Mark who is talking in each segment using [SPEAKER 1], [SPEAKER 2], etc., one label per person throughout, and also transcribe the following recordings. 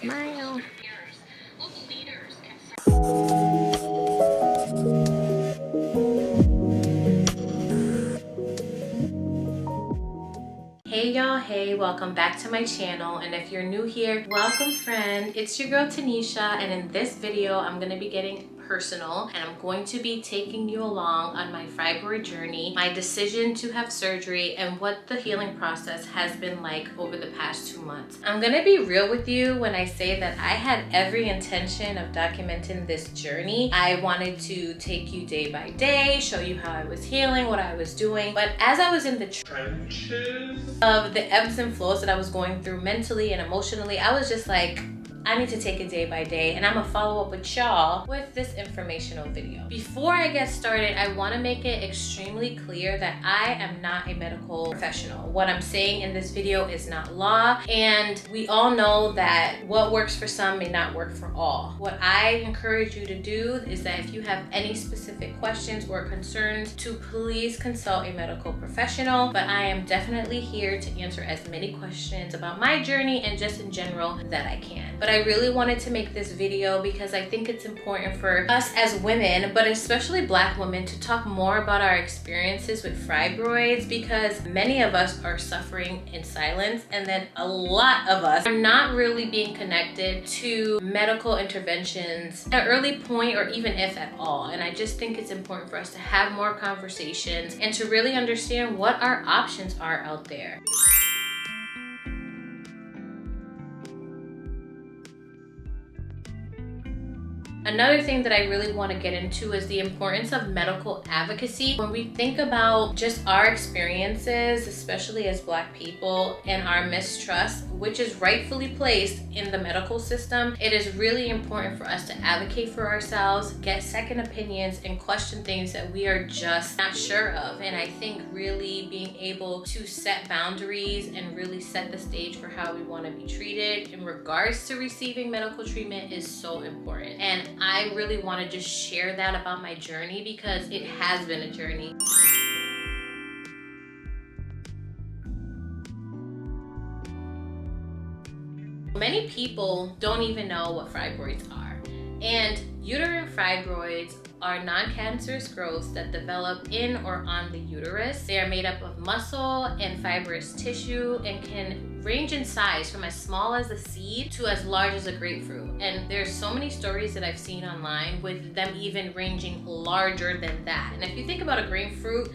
[SPEAKER 1] Smile. Hey y'all, hey, welcome back to my channel, and if you're new here, welcome friend. It's your girl Tanisha, and in this video I'm going to be getting personal, and I'm going to be taking you along on my fibroid journey, my decision to have surgery, and what the healing process has been like over the past 2 months. I'm gonna be real with you when I say that I had every intention of documenting this journey. I wanted to take you day by day, show you how I was healing, what I was doing, but as I was in the trenches of the ebbs and flows that I was going through mentally and emotionally, I was just like, I need to take it day by day, and I'm gonna follow up with y'all with this informational video. Before I get started, I wanna make it extremely clear that I am not a medical professional. What I'm saying in this video is not law, and we all know that what works for some may not work for all. What I encourage you to do is that if you have any specific questions or concerns, to please consult a medical professional, but I am definitely here to answer as many questions about my journey and just in general that I can. But I really wanted to make this video because I think it's important for us as women, but especially Black women, to talk more about our experiences with fibroids, because many of us are suffering in silence, and then a lot of us are not really being connected to medical interventions at an early point, or even if at all. And I just think it's important for us to have more conversations and to really understand what our options are out there. Another thing that I really want to get into is the importance of medical advocacy. When we think about just our experiences, especially as Black people, and our mistrust, which is rightfully placed in the medical system, it is really important for us to advocate for ourselves, get second opinions, and question things that we are just not sure of. And I think really being able to set boundaries and really set the stage for how we want to be treated in regards to receiving medical treatment is so important. And I really want to just share that about my journey, because it has been a journey. Many people don't even know what fibroids are. And uterine fibroids are non-cancerous growths that develop in or on the uterus. They are made up of muscle and fibrous tissue and can range in size from as small as a seed to as large as a grapefruit. And there's so many stories that I've seen online with them even ranging larger than that. And if you think about a grapefruit,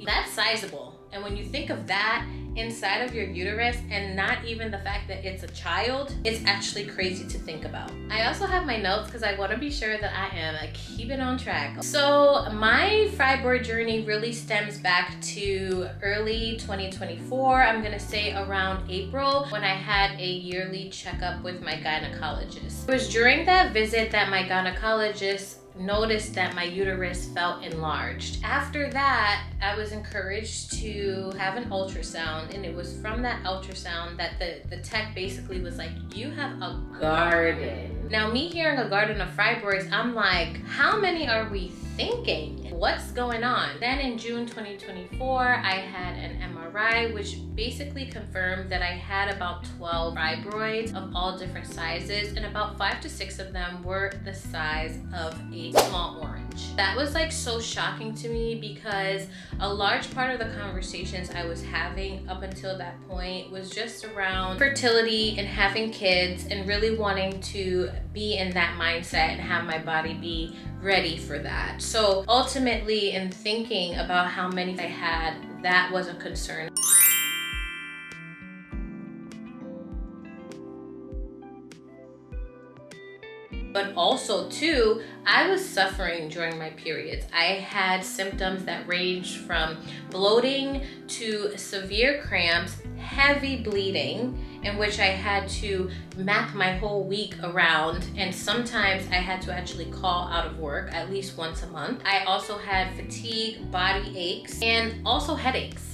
[SPEAKER 1] that's sizable. And when you think of that inside of your uterus, and not even the fact that it's a child, it's actually crazy to think about. I also have my notes because I want to be sure that I am keeping on track. So my fibroid journey really stems back to early 2024. I'm gonna say around April, when I had a yearly checkup with my gynecologist. It was during that visit that my gynecologist noticed that my uterus felt enlarged. After that, I was encouraged to have an ultrasound, and it was from that ultrasound that the tech basically was like, you have a garden. Now, me hearing a garden of fibroids, I'm like, how many are we thinking? What's going on? Then in June 2024, I had an MRI, which basically confirmed that I had about 12 fibroids of all different sizes, and about 5 to 6 of them were the size of a small orange. That was like so shocking to me, because a large part of the conversations I was having up until that point was just around fertility and having kids, and really wanting to be in that mindset and have my body be ready for that. So ultimately, in thinking about how many I had, that was a concern. But also too, I was suffering during my periods. I had symptoms that ranged from bloating to severe cramps, heavy bleeding, in which I had to map my whole week around, and sometimes I had to actually call out of work at least once a month. I also had fatigue, body aches, and also headaches.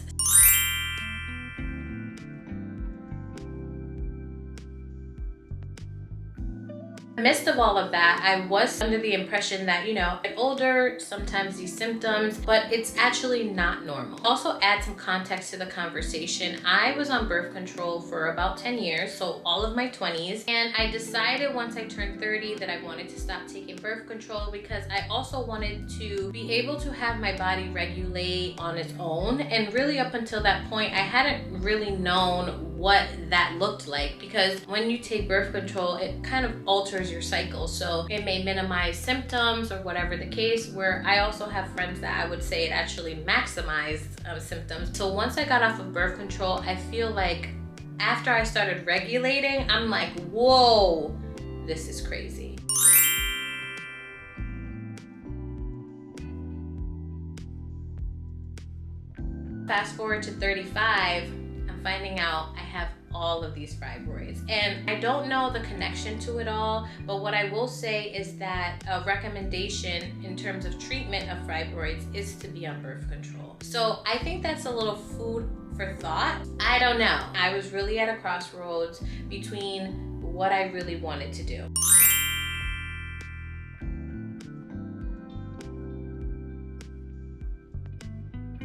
[SPEAKER 1] In the midst of all of that, I was under the impression that, get older, sometimes these symptoms, but it's actually not normal. Also add some context to the conversation. I was on birth control for about 10 years, so all of my 20s, and I decided once I turned 30 that I wanted to stop taking birth control because I also wanted to be able to have my body regulate on its own. And really up until that point, I hadn't really known what that looked like, because when you take birth control, it kind of alters your cycle. So it may minimize symptoms or whatever the case, where I also have friends that I would say it actually maximized symptoms. So once I got off of birth control, I feel like after I started regulating, I'm like, whoa, this is crazy. Fast forward to 35, I'm finding out I have all of these fibroids. And I don't know the connection to it all, but what I will say is that a recommendation in terms of treatment of fibroids is to be on birth control. So I think that's a little food for thought. I don't know. I was really at a crossroads between what I really wanted to do.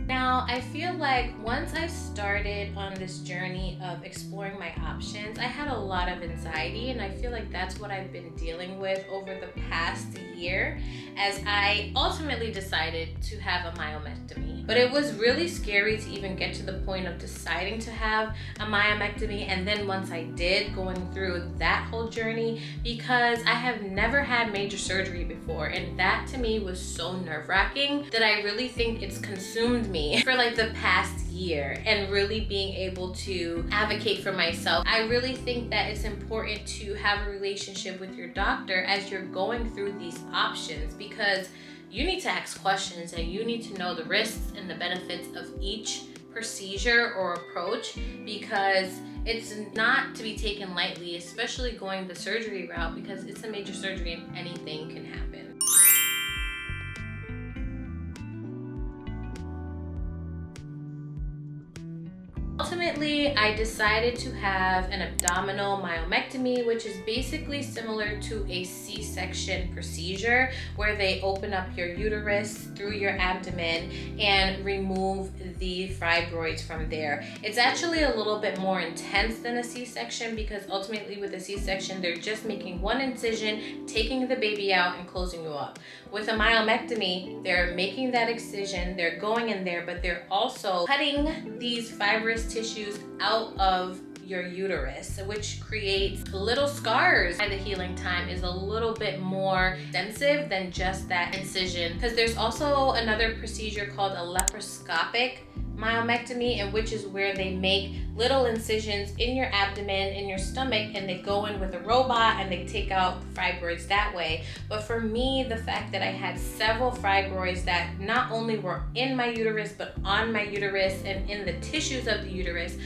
[SPEAKER 1] Now, I feel like once I started on this journey of exploring my options, I had a lot of anxiety, and I feel like that's what I've been dealing with over the past year as I ultimately decided to have a myomectomy. But it was really scary to even get to the point of deciding to have a myomectomy, and then once I did, going through that whole journey, because I have never had major surgery before, and that to me was so nerve-wracking that I really think it's consumed me for like the past year, and really being able to advocate for myself. I really think that it's important to have a relationship with your doctor as you're going through these options, because you need to ask questions and you need to know the risks and the benefits of each procedure or approach, because it's not to be taken lightly, especially going the surgery route, because it's a major surgery and anything can happen. Ultimately, I decided to have an abdominal myomectomy, which is basically similar to a C-section procedure where they open up your uterus through your abdomen and remove the fibroids from there. It's actually a little bit more intense than a C-section, because ultimately with a C-section, they're just making one incision, taking the baby out and closing you up. With a myomectomy, they're making that excision, they're going in there, but they're also cutting these fibrous tissues out of your uterus, which creates little scars. The healing time is a little bit more extensive than just that incision, because there's also another procedure called a laparoscopic myomectomy, in which is where they make little incisions in your abdomen, in your stomach, and they go in with a robot and they take out the fibroids that way. But for me, the fact that I had several fibroids that not only were in my uterus, but on my uterus and in the tissues of the uterus,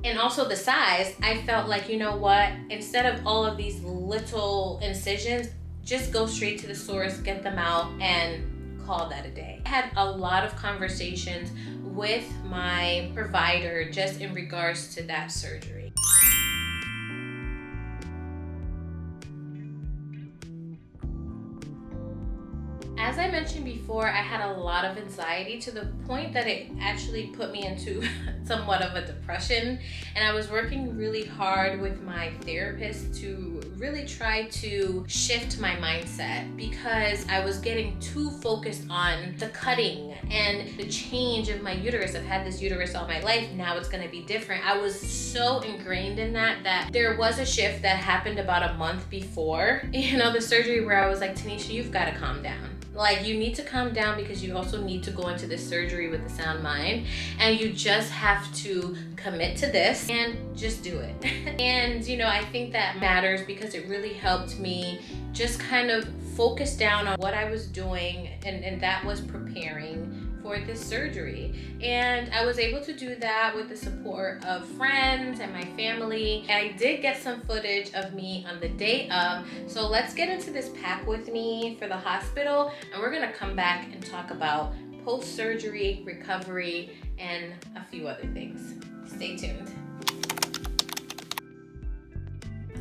[SPEAKER 1] and also the size, I felt like, you know what, instead of all of these little incisions, just go straight to the source, get them out, and call that a day. I had a lot of conversations with my provider just in regards to that surgery. As I mentioned before, I had a lot of anxiety to the point that it actually put me into somewhat of a depression. And I was working really hard with my therapist to really try to shift my mindset, because I was getting too focused on the cutting and the change of my uterus. I've had this uterus all my life, now it's gonna be different. I was so ingrained in that there was a shift that happened about a month before, the surgery, where I was like, Tanisha, you've gotta calm down. Like, you need to calm down, because you also need to go into this surgery with a sound mind, and you just have to commit to this and just do it. And I think that matters, because it really helped me just kind of focus down on what I was doing, and that was preparing for this surgery. And I was able to do that with the support of friends and my family. And I did get some footage of me on the day of. So let's get into this pack with me for the hospital, and we're gonna come back and talk about post-surgery recovery and a few other things. Stay tuned.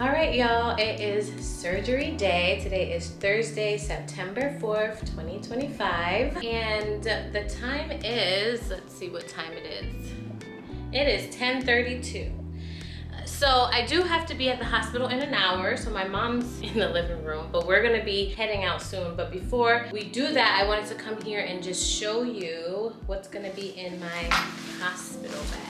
[SPEAKER 1] All right, y'all, it is surgery day. Today is Thursday, September 4th, 2025. And the time is, let's see what time it is. It is 10:32. So I do have to be at the hospital in an hour. So my mom's in the living room, but we're gonna be heading out soon. But before we do that, I wanted to come here and just show you what's gonna be in my hospital bag.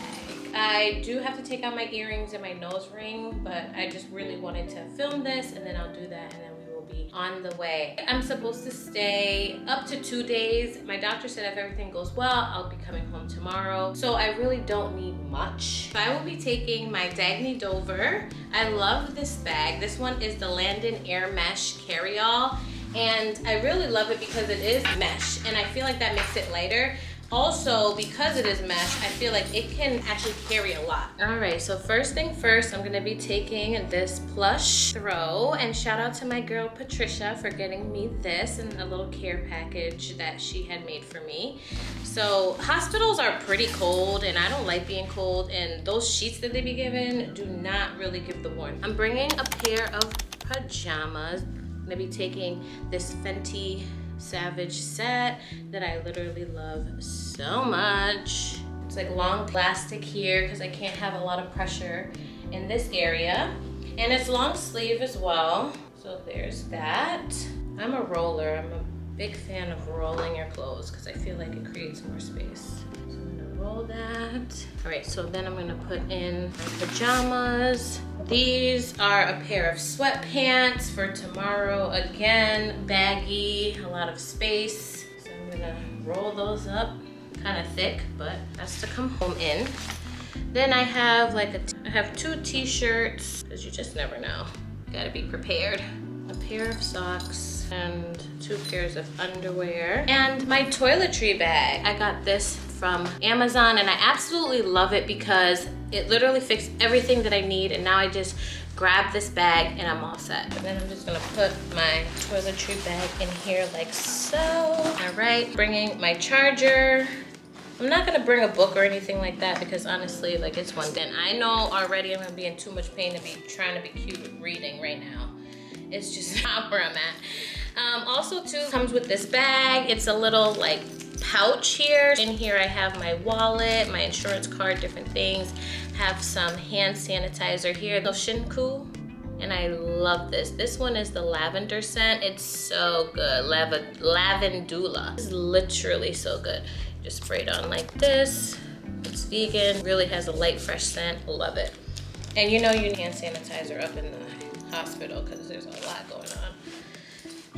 [SPEAKER 1] I do have to take out my earrings and my nose ring, but I just really wanted to film this, and then I'll do that, and then we will be on the way. I'm supposed to stay up to 2 days. My doctor said if everything goes well, I'll be coming home tomorrow. So I really don't need much. I will be taking my Dagny Dover. I love this bag. This one is the Landon Air Mesh Carry-All, and I really love it because it is mesh, and I feel like that makes it lighter. Also, because it is mesh, I feel like it can actually carry a lot. All right, so first thing first, I'm gonna be taking this plush throw, and shout out to my girl Patricia for getting me this and a little care package that she had made for me. So hospitals are pretty cold, and I don't like being cold, and those sheets that they be given do not really give the warmth. I'm bringing a pair of pajamas. I'm gonna be taking this Fenty Savage set that I literally love so much. It's like long plastic here because I can't have a lot of pressure in this area, and it's long sleeve as well. So there's that. I'm a roller. I'm a big fan of rolling your clothes because I feel like it creates more space. So I'm gonna roll that. All right, so then I'm gonna put in my pajamas. These are a pair of sweatpants for tomorrow. Again, baggy, a lot of space. So I'm gonna roll those up, kind of thick, but that's to come home in. Then I have I have 2 t-shirts, because you just never know. You gotta be prepared. A pair of socks and 2 pairs of underwear. And my toiletry bag. I got this from Amazon, and I absolutely love it because it literally fixed everything that I need, and now I just grab this bag and I'm all set. And then I'm just gonna put my toiletry bag in here like so. All right, bringing my charger. I'm not gonna bring a book or anything like that because honestly, like, it's one day. And I know already I'm gonna be in too much pain to be trying to be cute with reading right now. It's just not where I'm at. Also too, comes with this bag. It's a little like pouch here. In here I have my wallet, my insurance card, different things. Have some hand sanitizer here, Shinku, and I love this. This one is the lavender scent. It's so good, lavendula. It's literally so good. Just spray it on like this. It's vegan, really has a light, fresh scent. Love it. And you know you need hand sanitizer up in the hospital because there's a lot going on.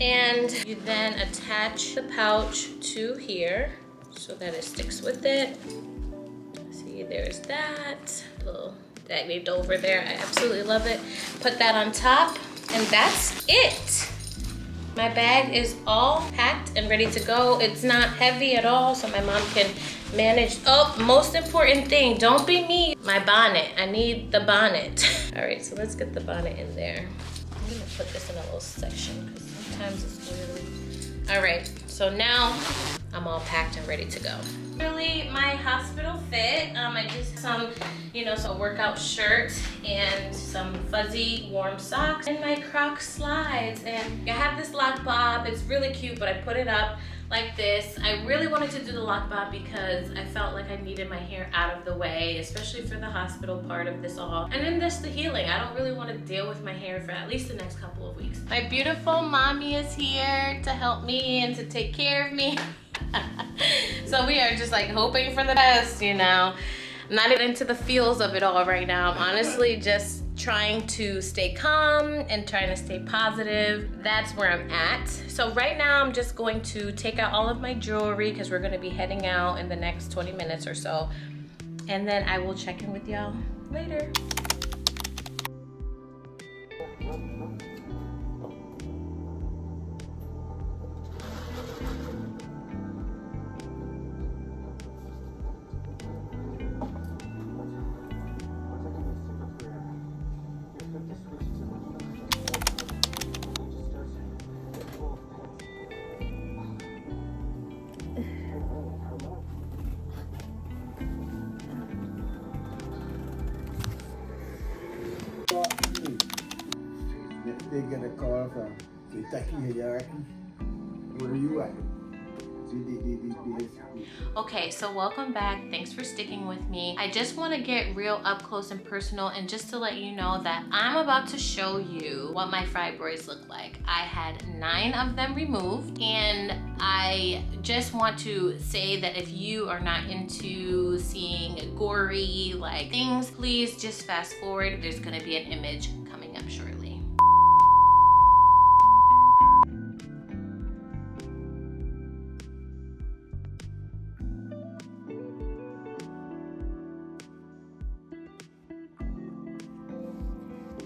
[SPEAKER 1] And you then attach the pouch to here so that it sticks with it. See, there's that little Dagny Dover there. I absolutely love it. Put that on top, and that's it. My bag is all packed and ready to go. It's not heavy at all, so my mom can manage. Oh, most important thing, don't be me. My bonnet, I need the bonnet. All right, so let's get the bonnet in there. I'm gonna put this in a little section because sometimes it's weird. All right, so now I'm all packed and ready to go. Really, my hospital fit. I just some, some workout shirt and some fuzzy warm socks and my Crocs slides. And I have this lock bob. It's really cute, but I put it up like this. I really wanted to do the lock bob because I felt like I needed my hair out of the way, especially for the hospital part of this all. And then there's the healing. I don't really want to deal with my hair for at least the next couple of weeks. My beautiful mommy is here to help me and to take care of me. So we are just like hoping for the best, I'm not even into the feels of it all right now. I'm honestly just trying to stay calm and trying to stay positive. That's where I'm at. So right now I'm just going to take out all of my jewelry because we're going to be heading out in the next 20 minutes or so. And then I will check in with y'all later.
[SPEAKER 2] yesterday get a call from Kentucky and you reckon? Where you at?
[SPEAKER 1] Okay, so welcome back. Thanks for sticking with me. I just want to get real up close and personal, and just to let you know that I'm about to show you what my fibroids look like. I had 9 of them removed, and I just want to say that if you are not into seeing gory like things, please just fast forward. There's going to be an image coming up shortly.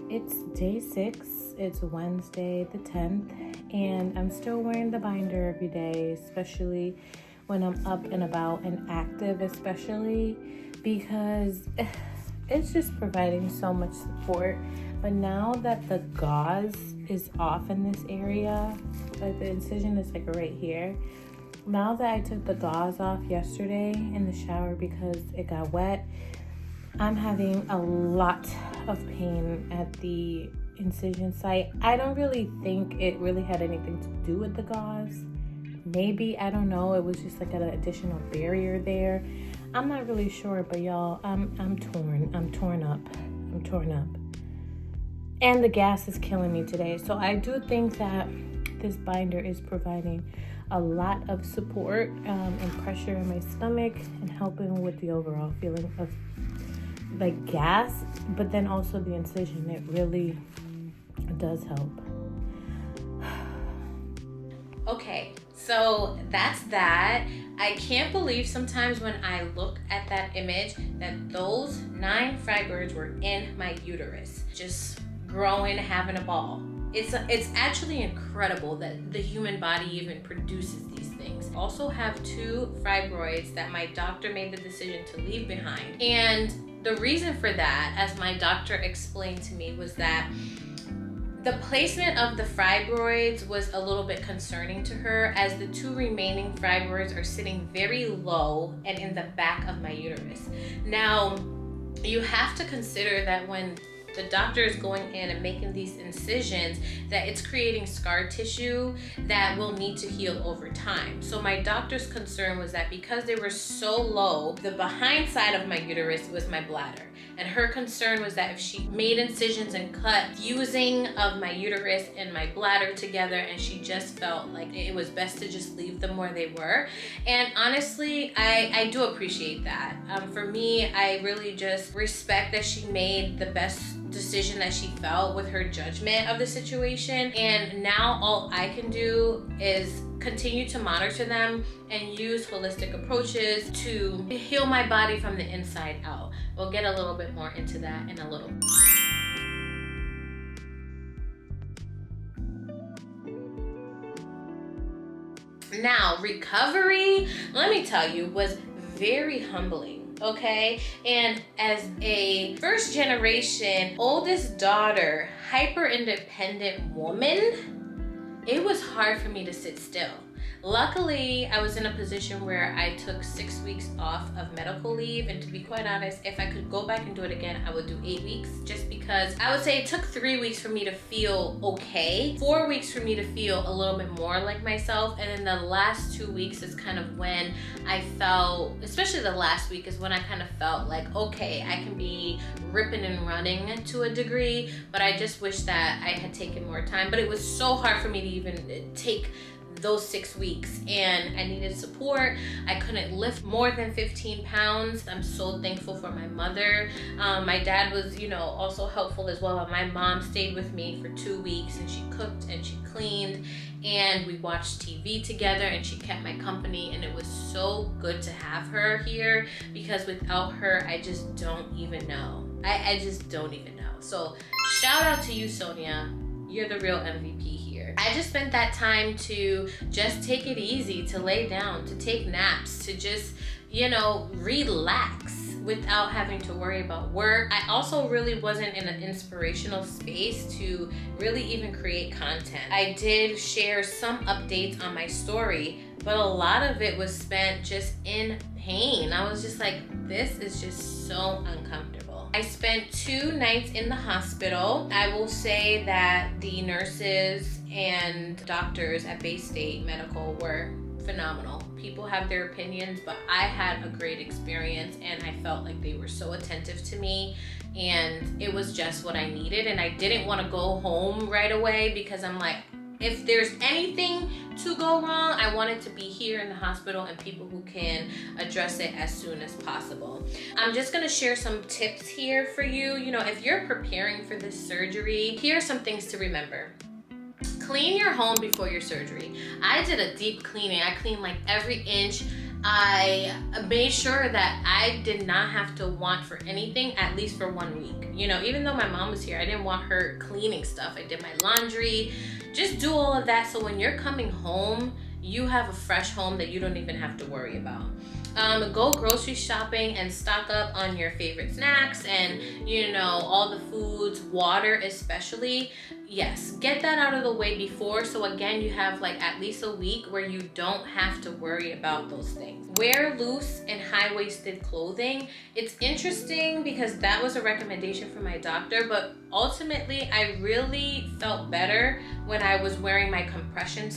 [SPEAKER 1] It's day 6, it's Wednesday the 10th, and I'm still wearing the binder every day, especially when I'm up and about and active, especially because it's just providing so much support. But now that the gauze is off in this area, like the incision is like right here, now that I took the gauze off yesterday in the shower because it got wet, I'm having a lot of pain at the incision site. I don't really think it really had anything to do with the gauze. Maybe, I don't know, it was just like an additional barrier there. I'm not really sure, but y'all, I'm torn up. And the gas is killing me today. So I do think that this binder is providing a lot of support and pressure in my stomach and helping with the overall feeling of like gas, but then also the incision. It really does help. Okay, so that's that. I can't believe sometimes when I look at that image that those 9 fibroids were in my uterus, just growing, having a ball. It's actually incredible that the human body even produces these things. I also have 2 fibroids that my doctor made the decision to leave behind. And the reason for that, as my doctor explained to me, was that the placement of the fibroids was a little bit concerning to her, as the 2 remaining fibroids are sitting very low and in the back of my uterus. Now, you have to consider that when the doctor is going in and making these incisions, that it's creating scar tissue that will need to heal over time. So my doctor's concern was that because they were so low, the behind side of my uterus was my bladder. And her concern was that if she made incisions and cut fusing of my uterus and my bladder together, and she just felt like it was best to just leave them where they were. And honestly, I do appreciate that. For me, I really just respect that she made the best decision that she felt with her judgment of the situation. And now all I can do is continue to monitor them and use holistic approaches to heal my body from the inside out. We'll get a little bit more into that in a little bit. Now, recovery, let me tell you, was very humbling. Okay, and as a first generation, oldest daughter, hyper independent woman, it was hard for me to sit still. Luckily, I was in a position where I took 6 weeks off of medical leave, and to be quite honest, if I could go back and do it again, I would do 8 weeks, just because I would say it took 3 weeks for me to feel okay, 4 weeks for me to feel a little bit more like myself, and then the last 2 weeks is kind of when I felt, especially the last week is when I kind of felt like, okay, I can be ripping and running to a degree, but I just wish that I had taken more time. But it was so hard for me to even take those 6 weeks, and I needed support. I couldn't lift more than 15 pounds. I'm so thankful for my mother. My dad was, also helpful as well. My mom stayed with me for 2 weeks, and she cooked and she cleaned, and we watched TV together, and she kept my company, and it was so good to have her here, because without her, I just don't even know. I just don't even know. So shout out to you, Sonia. You're the real MVP here. I just spent that time to just take it easy, to lay down, to take naps, to just, relax without having to worry about work. I also really wasn't in an inspirational space to really even create content. I did share some updates on my story, but a lot of it was spent just in pain. I was just like, this is just so uncomfortable. hospital. I spent 2 nights in the hospital. I will say that the nurses and doctors at Bay State Medical were phenomenal. People have their opinions, but I had a great experience and I felt like they were so attentive to me, and it was just what I needed. And I didn't want to go home right away because I'm like, if there's anything to go wrong, I want it to be here in the hospital and people who can address it as soon as possible. I'm just gonna share some tips here for you. You know, if you're preparing for this surgery, here are some things to remember. Clean your home before your surgery. I did a deep cleaning. I cleaned like every inch. I made sure that I did not have to want for anything, at least for 1 week. You know, even though my mom was here, I didn't want her cleaning stuff. I did my laundry, just do all of that. So when you're coming home, you have a fresh home that you don't even have to worry about. Go grocery shopping and stock up on your favorite snacks and, you know, all the foods, water especially. Yes, get that out of the way before, so again, you have like at least a week where you don't have to worry about those things. Wear loose and high-waisted clothing. It's interesting because that was a recommendation from my doctor, but ultimately I really felt better when I was wearing my compression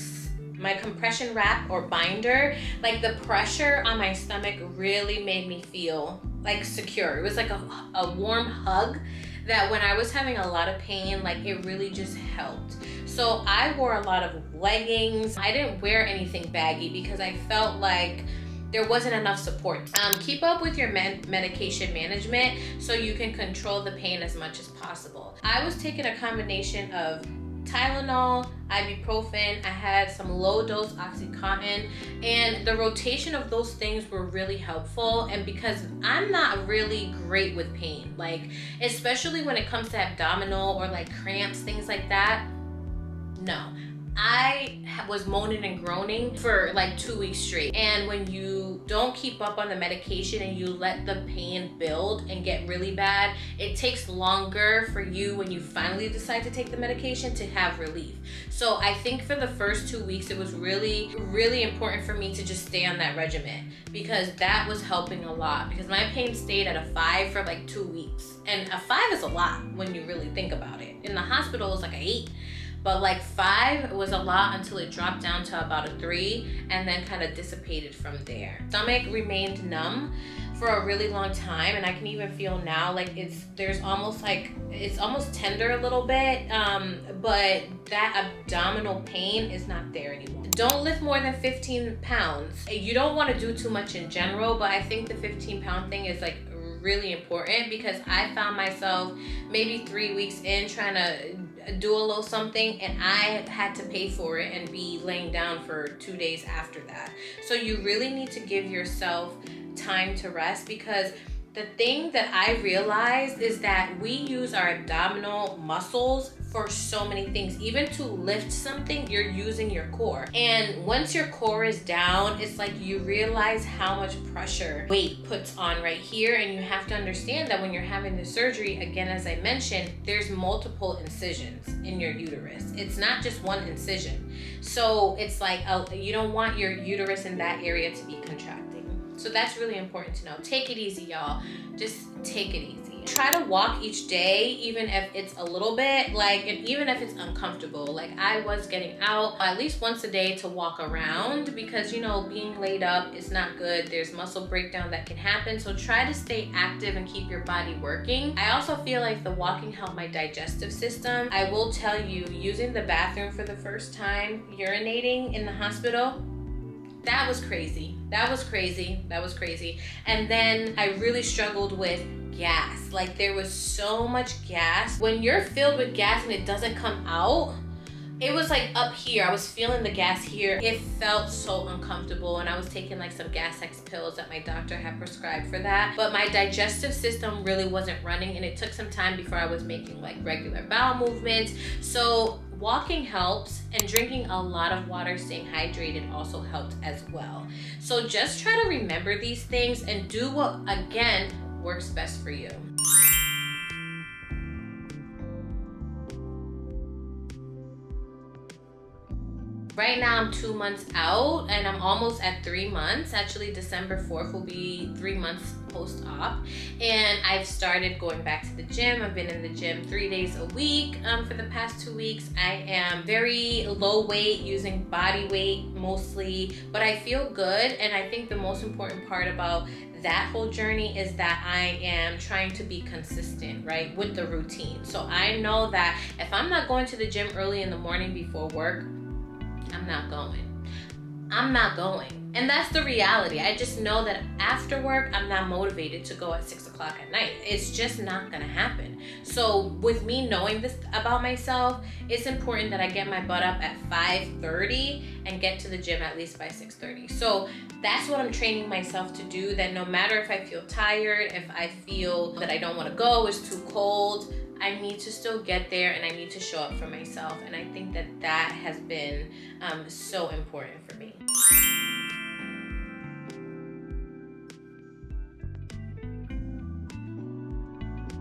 [SPEAKER 1] wrap or binder. Like the pressure on my stomach really made me feel like secure. It was like a warm hug that when I was having a lot of pain, like it really just helped. So I wore a lot of leggings. I didn't wear anything baggy because I felt like there wasn't enough support. Keep up with your medication management so you can control the pain as much as possible. I was taking a combination of Tylenol, ibuprofen, I had some low dose Oxycontin, and the rotation of those things were really helpful. And because I'm not really great with pain, like especially when it comes to abdominal or like cramps, things like that, no. I was moaning and groaning for like 2 weeks straight. And when you don't keep up on the medication and you let the pain build and get really bad, it takes longer for you when you finally decide to take the medication to have relief. So I think for the first 2 weeks, it was really, really important for me to just stay on that regimen because that was helping a lot, because my pain stayed at a 5 for like 2 weeks. And a 5 is a lot when you really think about it. In the hospital, it was like an 8. But like 5 was a lot until it dropped down to about a 3 and then kind of dissipated from there. Stomach remained numb for a really long time, and I can even feel now like it's almost tender a little bit, but that abdominal pain is not there anymore. Don't lift more than 15 pounds. You don't want to do too much in general, but I think the 15-pound thing is like really important because I found myself maybe 3 weeks in trying to do a little something and I had to pay for it and be laying down for 2 days after that. So you really need to give yourself time to rest, because the thing that I realized is that we use our abdominal muscles for so many things. Even to lift something, you're using your core. And once your core is down, it's like you realize how much pressure weight puts on right here. And you have to understand that when you're having the surgery, again, as I mentioned, there's multiple incisions in your uterus. It's not just one incision. So it's like you don't want your uterus in that area to be contracting. So that's really important to know. Take it easy, y'all. Just take it easy. Try to walk each day, even if it's a little bit, and even if it's uncomfortable. Like I was getting out at least once a day to walk around because, you know, being laid up is not good. There's muscle breakdown that can happen. So try to stay active and keep your body working. I also feel like the walking helped my digestive system. I will tell you, using the bathroom for the first time, urinating in the hospital, that was crazy. That was crazy. And then I really struggled with gas. Like there was so much gas. When you're filled with gas and it doesn't come out, it was like up here. I was feeling the gas here. It felt so uncomfortable, and I was taking like some Gas-X pills that my doctor had prescribed for that. But my digestive system really wasn't running, and it took some time before I was making like regular bowel movements. So walking helps, and drinking a lot of water, staying hydrated also helped as well. So just try to remember these things and do what, again, works best for you. Right now I'm 2 months out and I'm almost at 3 months. Actually, December 4th will be 3 months post-op. And I've started going back to the gym. I've been in the gym 3 days a week for the past 2 weeks. I am very low weight, using body weight mostly, but I feel good. And I think the most important part about that whole journey is that I am trying to be consistent, right, with the routine. So I know that if I'm not going to the gym early in the morning before work, I'm not going. And that's the reality. I just know that after work, I'm not motivated to go at 6 o'clock at night. It's just not gonna happen. So with me knowing this about myself, it's important that I get my butt up at 5:30 and get to the gym at least by 6:30. So that's what I'm training myself to do, that no matter if I feel tired, if I feel that I don't wanna go, it's too cold, I need to still get there and I need to show up for myself. And I think that that has been so important for me.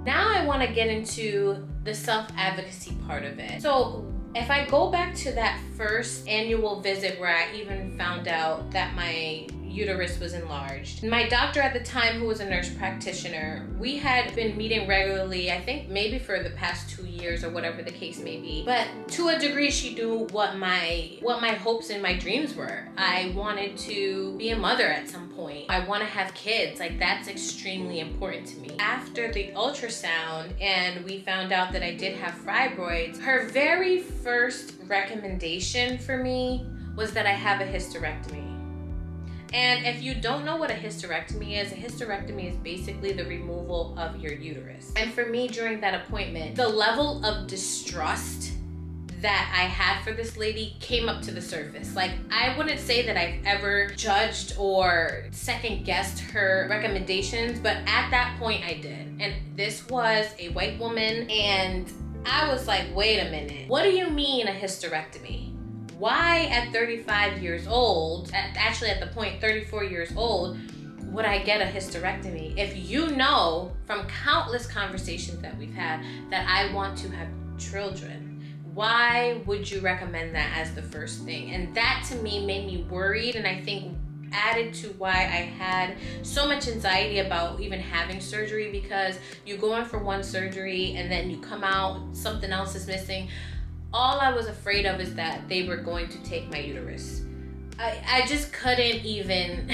[SPEAKER 1] Now I want to get into the self-advocacy part of it. So if I go back to that first annual visit where I even found out that my uterus was enlarged, my doctor at the time, who was a nurse practitioner, we had been meeting regularly, I think maybe for the past 2 years or whatever the case may be. But to a degree, she knew what my hopes and my dreams were. I wanted to be a mother at some point. I want to have kids. Like, that's extremely important to me. After the ultrasound and we found out that I did have fibroids, her very first recommendation for me was that I have a hysterectomy. And if you don't know what a hysterectomy is basically the removal of your uterus. And for me, during that appointment, the level of distrust that I had for this lady came up to the surface. Like, I wouldn't say that I've ever judged or second guessed her recommendations, but at that point I did. And this was a white woman, and I was like, wait a minute, what do you mean a hysterectomy? Why at 35 years old, actually at the point 34 years old, would I get a hysterectomy? If you know from countless conversations that we've had that I want to have children, why would you recommend that as the first thing? And that to me made me worried, and I think added to why I had so much anxiety about even having surgery, because you go in for one surgery and then you come out, something else is missing. All I was afraid of is that they were going to take my uterus. I just couldn't even,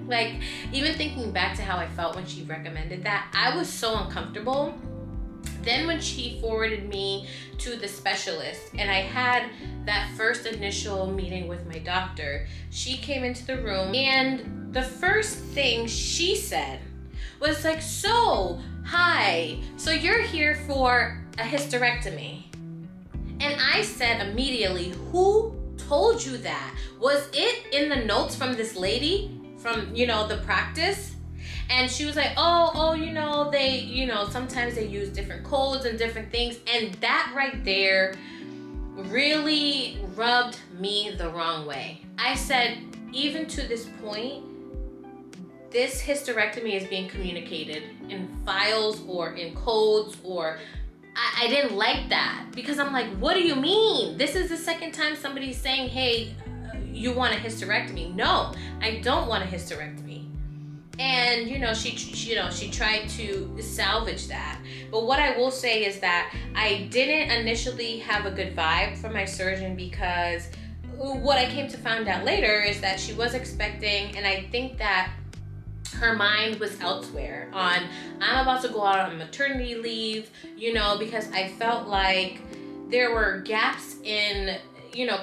[SPEAKER 1] like, even thinking back to how I felt when she recommended that, I was so uncomfortable. Then when she forwarded me to the specialist and I had that first initial meeting with my doctor, she came into the room and the first thing she said was like, so, hi, so you're here for a hysterectomy. And I said immediately, who told you that? Was it in the notes from this lady from, the practice? And she was like, oh, they, sometimes they use different codes and different things. And that right there really rubbed me the wrong way. I said, even to this point, this hysterectomy is being communicated in files or in codes, or I didn't like that, because I'm like, what do you mean? This is the second time somebody's saying, hey, you want a hysterectomy. No, I don't want a hysterectomy. And she tried to salvage that. But what I will say is that I didn't initially have a good vibe from my surgeon, because what I came to find out later is that she was expecting, and I think that her mind was elsewhere on, I'm about to go out on maternity leave, because I felt like there were gaps in,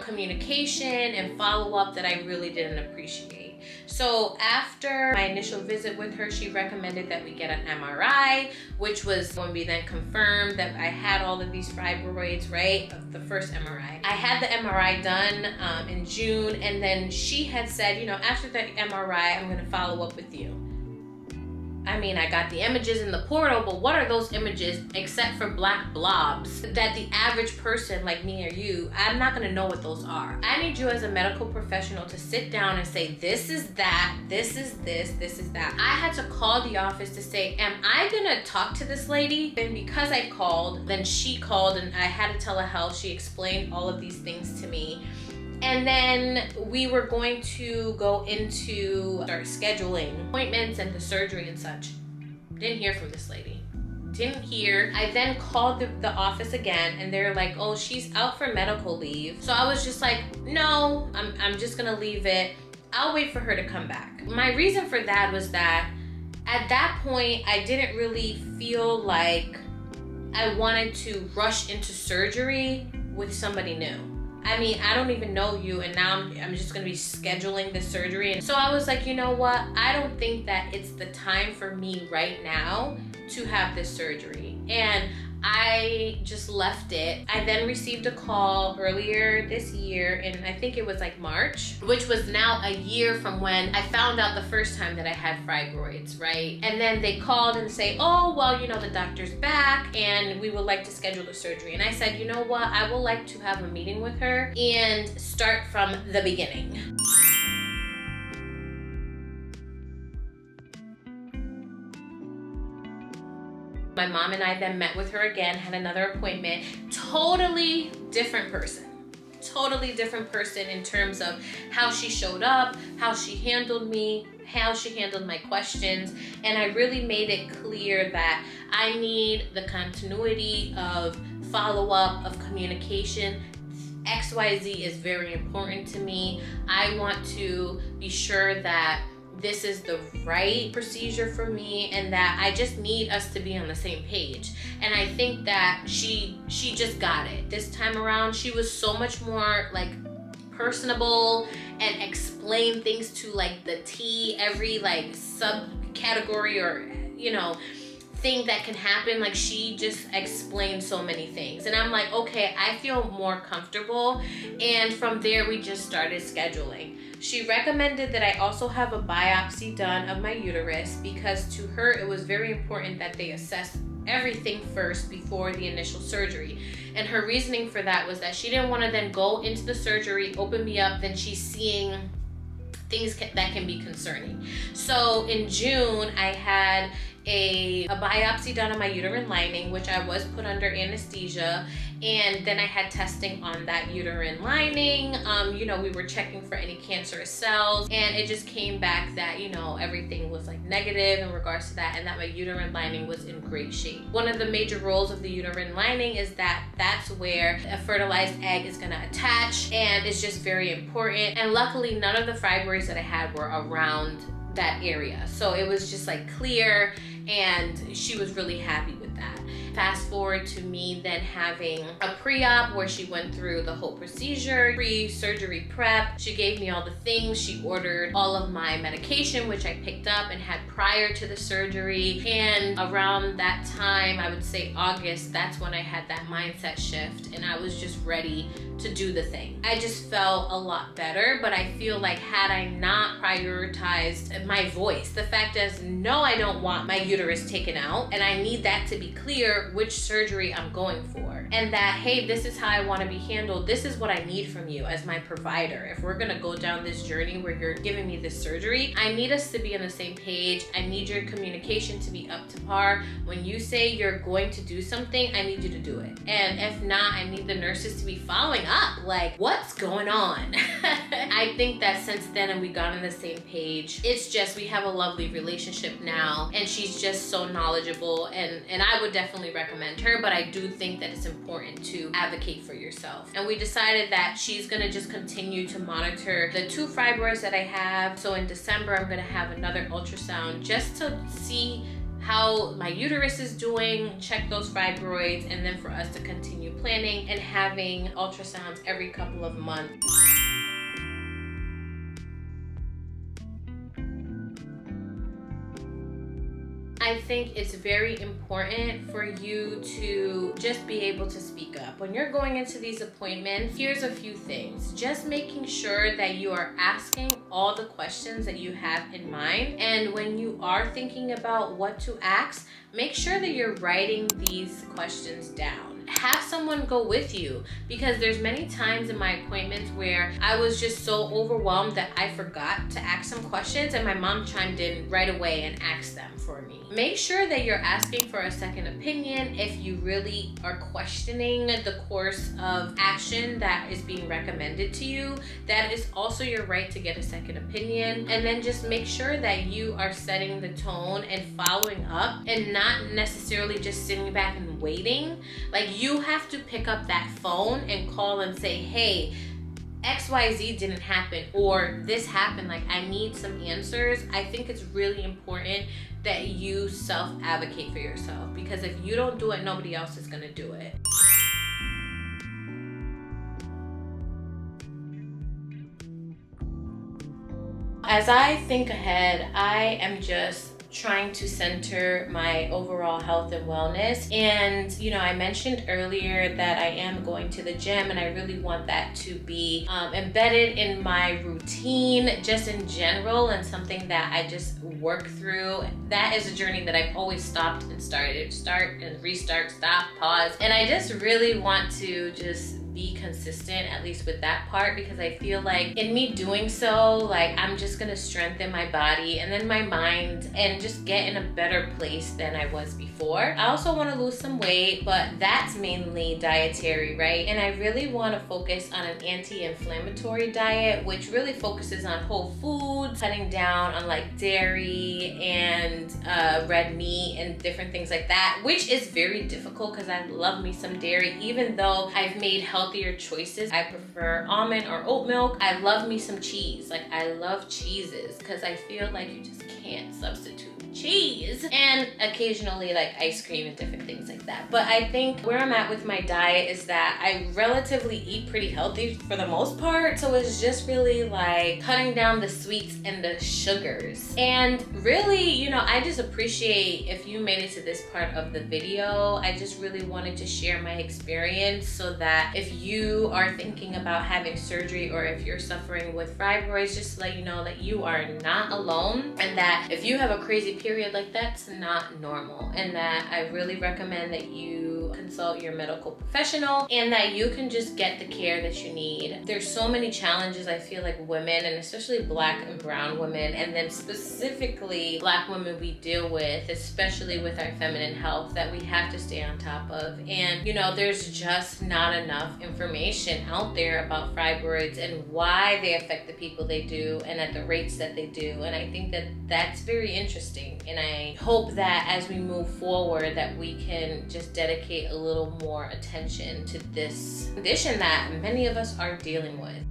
[SPEAKER 1] communication and follow-up that I really didn't appreciate. So after my initial visit with her, she recommended that we get an MRI, which was when we then confirmed that I had all of these fibroids, right? The first MRI. I had the MRI done in June, and then she had said, after the MRI, I'm gonna follow up with you. I mean, I got the images in the portal, but what are those images except for black blobs that the average person like me or you, I'm not gonna know what those are. I need you as a medical professional to sit down and say, this is that, this is this, this is that. I had to call the office to say, am I gonna talk to this lady? And because I called, then she called, and I had a telehealth. She explained all of these things to me. And then we were going to go into start scheduling appointments and the surgery and such. Didn't hear from this lady. Didn't hear. I then called the office again, and they're like, oh, she's out for medical leave. So I was just like, no, I'm just gonna leave it. I'll wait for her to come back. My reason for that was that at that point, I didn't really feel like I wanted to rush into surgery with somebody new. I mean, I don't even know you, and now I'm just gonna be scheduling the surgery. And so I was like, you know what? I don't think that it's the time for me right now to have this surgery. And I just left it. I then received a call earlier this year, and I think it was like March, which was now a year from when I found out the first time that I had fibroids, right? And then they called and say, oh, well, you know, the doctor's back and we would like to schedule the surgery. And I said, you know what? I would like to have a meeting with her and start from the beginning. My mom and I then met with her again, had another appointment. Totally different person. Totally different person in terms of how she showed up, how she handled me, how she handled my questions. And I really made it clear that I need the continuity of follow-up, of communication. XYZ is very important to me. I want to be sure that this is the right procedure for me, and that I just need us to be on the same page. And I think that she just got it this time around. She was so much more like personable and explained things to like the T, every like subcategory or, you know, thing that can happen. Like, she just explained so many things, and I'm like, okay, I feel more comfortable. And from there we just started scheduling. She recommended that I also have a biopsy done of my uterus, because to her it was very important that they assess everything first before the initial surgery. And her reasoning for that was that she didn't want to then go into the surgery, open me up, then she's seeing things that can be concerning. So in June, I had a biopsy done on my uterine lining, which I was put under anesthesia, and then I had testing on that uterine lining. You know, we were checking for any cancerous cells, and it just came back that, you know, everything was like negative in regards to that, and that my uterine lining was in great shape. One of the major roles of the uterine lining is that that's where a fertilized egg is gonna attach, and it's just very important. And luckily, none of the fibroids that I had were around that area, so it was just like clear, and she was really happy with that. Fast forward to me then having a pre-op where she went through the whole procedure, pre-surgery prep. She gave me all the things. She ordered all of my medication, which I picked up and had prior to the surgery. And around that time, I would say August, that's when I had that mindset shift, and I was just ready to do the thing. I just felt a lot better, but I feel like had I not prioritized my voice, the fact is, no, I don't want my uterus taken out, and I need that to be clear which surgery I'm going for, and that, hey, this is how I want to be handled. This is what I need from you as my provider. If we're gonna go down this journey where you're giving me this surgery, I need us to be on the same page. I need your communication to be up to par. When you say you're going to do something, I need you to do it. And if not, I need the nurses to be following up, like, what's going on? I think that since then, and we got on the same page, it's just, we have a lovely relationship now, and she's just so knowledgeable, and I would definitely recommend her, but I do think that it's important to advocate for yourself. And we decided that she's gonna just continue to monitor the 2 fibroids that I have. So in December, I'm gonna have another ultrasound just to see how my uterus is doing, check those fibroids, and then for us to continue planning and having ultrasounds every couple of months. I think it's very important for you to just be able to speak up. When you're going into these appointments, here's a few things. Just making sure that you are asking all the questions that you have in mind. And when you are thinking about what to ask, make sure that you're writing these questions down. Have someone go with you, because there's many times in my appointments where I was just so overwhelmed that I forgot to ask some questions, and my mom chimed in right away and asked them for me. Make sure that you're asking for a second opinion if you really are questioning the course of action that is being recommended to you. That is also your right to get a second opinion. And then just make sure that you are setting the tone and following up, and not necessarily just sitting back and waiting. Like, you have to pick up that phone and call and say, hey, XYZ didn't happen, or this happened, like I need some answers. I think it's really important that you self-advocate for yourself, because if you don't do it, nobody else is gonna do it. As I think ahead, I am just trying to center my overall health and wellness. And I mentioned earlier that I am going to the gym, and I really want that to be embedded in my routine just in general, and something that I just work through. That is a journey that I've always stopped and started, start and restart, stop, pause. And I just really want to just be consistent, at least with that part, because I feel like in me doing so, like I'm just gonna strengthen my body and then my mind, and just get in a better place than I was before. I also want to lose some weight, but that's mainly dietary, right? And I really want to focus on an anti-inflammatory diet, which really focuses on whole foods, cutting down on like dairy and red meat and different things like that, which is very difficult because I love me some dairy. Even though I've made healthier choices, I prefer almond or oat milk. I love me some cheese. Like, I love cheeses because I feel like you just can't substitute cheese, and occasionally like ice cream and different things like that. But I think where I'm at with my diet is that I relatively eat pretty healthy for the most part, so it's just really like cutting down the sweets and the sugars. And really, I just appreciate if you made it to this part of the video. I just really wanted to share my experience, so that if you are thinking about having surgery, or if you're suffering with fibroids, just to let you know that you are not alone, and that if you have a crazy period, like, that's not normal, and that I really recommend that you consult your medical professional, and that you can just get the care that you need. There's so many challenges I feel like women, and especially Black and brown women, and then specifically Black women, we deal with, especially with our feminine health, that we have to stay on top of. And there's just not enough information out there about fibroids and why they affect the people they do, and at the rates that they do. And I think that that's very interesting, and I hope that as we move forward, that we can just dedicate a little more attention to this condition that many of us are dealing with.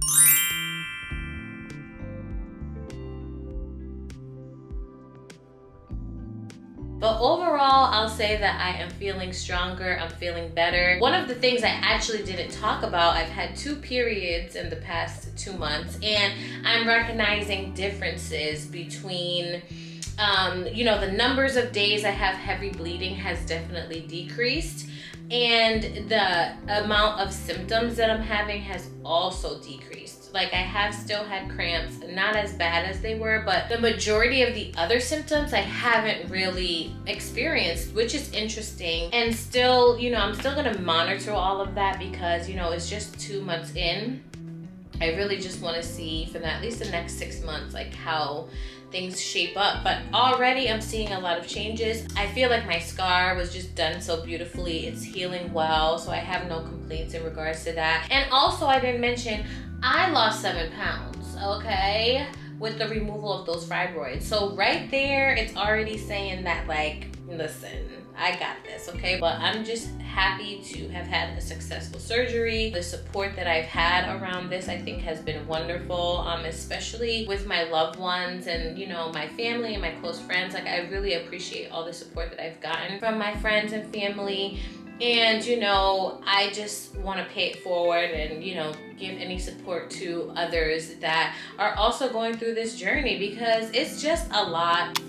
[SPEAKER 1] But overall, I'll say that I am feeling stronger, I'm feeling better. One of the things I actually didn't talk about, I've had 2 periods in the past 2 months, and I'm recognizing differences between the numbers of days I have heavy bleeding has definitely decreased, and the amount of symptoms that I'm having has also decreased. Like, I have still had cramps, not as bad as they were, but the majority of the other symptoms I haven't really experienced, which is interesting. And still, I'm still gonna monitor all of that, because, it's just 2 months in. I really just want to see for at least the next 6 months, like, how things shape up. But already I'm seeing a lot of changes. I feel like my scar was just done so beautifully. It's healing well, so I have no complaints in regards to that. And also, I didn't mention, I lost 7 pounds, okay, with the removal of those fibroids. So right there, it's already saying that, like, listen, I got this, okay? But I'm just happy to have had a successful surgery. The support that I've had around this, I think, has been wonderful, especially with my loved ones and, my family and my close friends. Like, I really appreciate all the support that I've gotten from my friends and family. And, I just want to pay it forward and, give any support to others that are also going through this journey, because it's just a lot.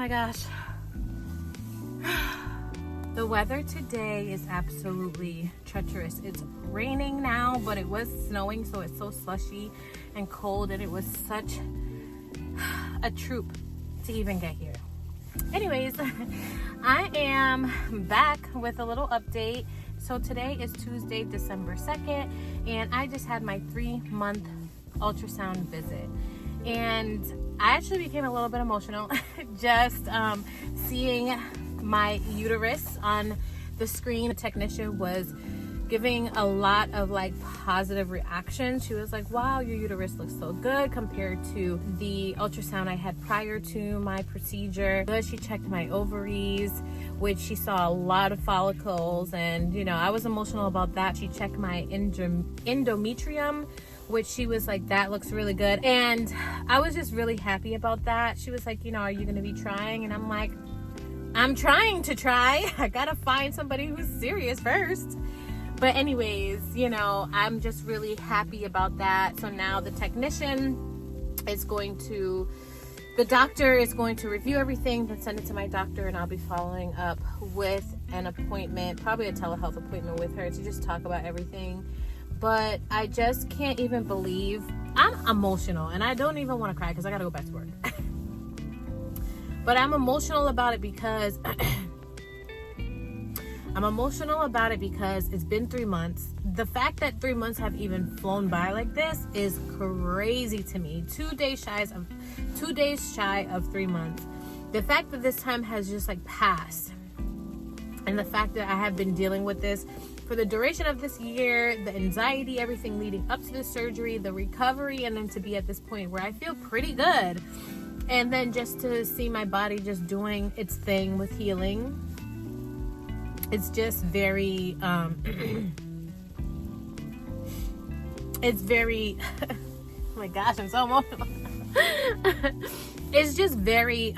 [SPEAKER 1] my gosh. The weather today is absolutely treacherous. It's raining now, but it was snowing, so it's so slushy and cold, and it was such a troop to even get here. Anyways, I am back with a little update. So today is Tuesday, December 2nd, and I just had my 3-month ultrasound visit. And I actually became a little bit emotional just seeing my uterus on the screen. The technician was giving a lot of like positive reactions. She was like, wow, your uterus looks so good compared to the ultrasound I had prior to my procedure. She checked my ovaries, which she saw a lot of follicles, and you know, I was emotional about that. She checked my endometrium, which she was like, that looks really good. And I was just really happy about that. She was like, you know, are you gonna be trying? And I'm like, I'm trying to try. I gotta find somebody who's serious first. But anyways, you know, I'm just really happy about that. So now the technician is the doctor is going to review everything, then send it to my doctor, and I'll be following up with an appointment, probably a telehealth appointment with her to just talk about everything. But I just can't even believe, I'm emotional, and I don't even want to cry because I gotta go back to work. But I'm emotional about it because it's been 3 months. The fact that 3 months have even flown by like this is crazy to me. 2 days shy of 3 months. The fact that this time has just like passed, and the fact that I have been dealing with this for the duration of this year, the anxiety, everything leading up to the surgery, the recovery, and then to be at this point where I feel pretty good. And then just to see my body just doing its thing with healing. It's just very, it's very, oh my gosh, I'm so emotional. It's just very,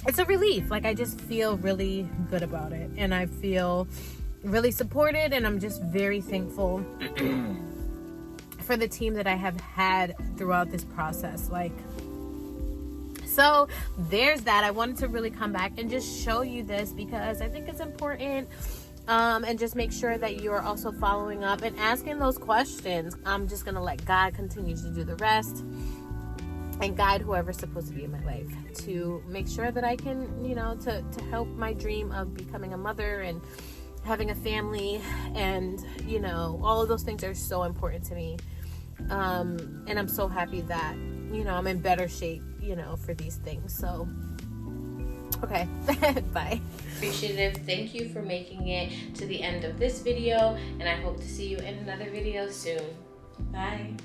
[SPEAKER 1] it's a relief. Like, I just feel really good about it. And I feel really supported, and I'm just very thankful for the team that I have had throughout this process. Like, so there's that. I wanted to really come back and just show you this because I think it's important, and just make sure that you're also following up and asking those questions. I'm just going to let God continue to do the rest and guide whoever's supposed to be in my life to make sure that I can, you know, to help my dream of becoming a mother and having a family, and, you know, all of those things are so important to me. And I'm so happy that, you know, I'm in better shape, you know, for these things. So, okay, bye. Appreciative. Thank you for making it to the end of this video, and I hope to see you in another video soon. Bye.